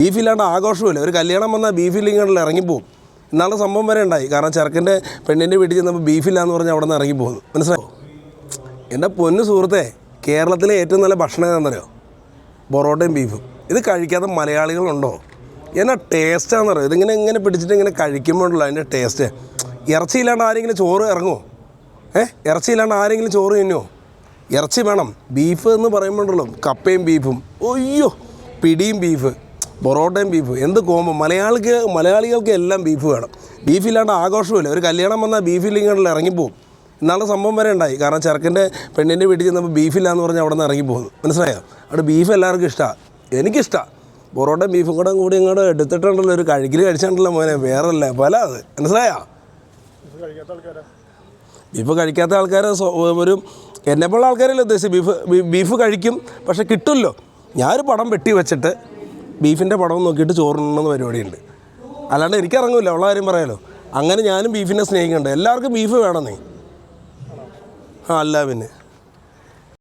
ബീഫില്ലാണ്ട് ആഘോഷമില്ല. ഒരു കല്യാണം വന്നാൽ ബീഫിലിങ്ങോട്ട് ഇറങ്ങിപ്പോവും. ഇന്നാളെ സംഭവം വരെ ഉണ്ടായി. കാരണം ചെറുക്കൻ്റെ പെണ്ണിൻ്റെ വീട്ടിൽ ചെന്നപ്പോൾ ബീഫില്ലാന്ന് പറഞ്ഞ് അവിടെ നിന്ന് ഇറങ്ങിപ്പോകുന്നു. മനസ്സിലായോ? എൻ്റെ പൊന്നു സുഹൃത്തെ, കേരളത്തിലെ ഏറ്റവും നല്ല ഭക്ഷണം ഏതാണെന്നറിയോ? പൊറോട്ടയും ബീഫും. ഇത് കഴിക്കാത്ത മലയാളികളുണ്ടോ? എന്നാ ടേസ്റ്റാണെന്നറിയോ? ഇങ്ങനെ പിടിച്ചിട്ട് ഇങ്ങനെ കഴിക്കുമ്പോഴുള്ള അതിൻ്റെ ടേസ്റ്റ്. ഇറച്ചിയില്ലാണ്ട് ആരെങ്കിലും ചോറ് ഇറങ്ങുമോ? ഇറച്ചിയില്ലാണ്ട് ആരെങ്കിലും ചോറ് തിന്നുമോ? ഇറച്ചി വേണം. ബീഫ് എന്ന് പറയുമ്പോഴല്ലോ കപ്പയും ബീഫും, ഒയ്യോ, പിടിയും ബീഫ്, പൊറോട്ടയും ബീഫ്, എന്ത് കോമ്പോ. മലയാളികൾക്ക് എല്ലാം ബീഫ് വേണം. ബീഫില്ലാണ്ട് ആഘോഷമില്ല. ഒരു കല്യാണം വന്നാൽ ബീഫിലിങ്ങോട്ട് ഇറങ്ങിപ്പോവും. ഇന്നാളെ സംഭവം വരെ ഉണ്ടായി. കാരണം ചെറുക്കൻ്റെ പെണ്ണിൻ്റെ വീട്ടിൽ ചെന്നപ്പോൾ ബീഫില്ലാന്ന് പറഞ്ഞ് അവിടെ നിന്ന് ഇറങ്ങിപ്പോകുന്നു. മനസ്സിലായോ? അവിടെ ബീഫ് എല്ലാവർക്കും ഇഷ്ടമാണ്. എനിക്കിഷ്ടമാണ്. പൊറോട്ടയും ബീഫും കൂടി ഇങ്ങോട്ട് എടുത്തിട്ടുണ്ടല്ലോ, ഒരു കഴിച്ചിട്ടുണ്ടല്ലോ മോനെ, വേറല്ല പല. അത് മനസ്സിലായോ? ബീഫ് കഴിക്കാത്ത ആൾക്കാർ ഒരു എന്നെപ്പോലുള്ള ആൾക്കാരല്ലേ ഉദ്ദേശിച്ച് ബീഫ് കഴിക്കും, പക്ഷെ കിട്ടുമല്ലോ. ഞാനൊരു പടം വെട്ടി വെച്ചിട്ട് ബീഫിൻ്റെ പടം നോക്കിയിട്ട് ചോറുണ്ടെന്ന് പരിപാടിയുണ്ട്. അല്ലാണ്ട് എനിക്കിറങ്ങില്ല, ഉള്ള കാര്യം പറയാലോ. അങ്ങനെ ഞാനും ബീഫിനെ സ്നേഹിക്കുന്നുണ്ട്. എല്ലാവർക്കും ബീഫ് വേണമെന്നേ. അല്ല പിന്നെ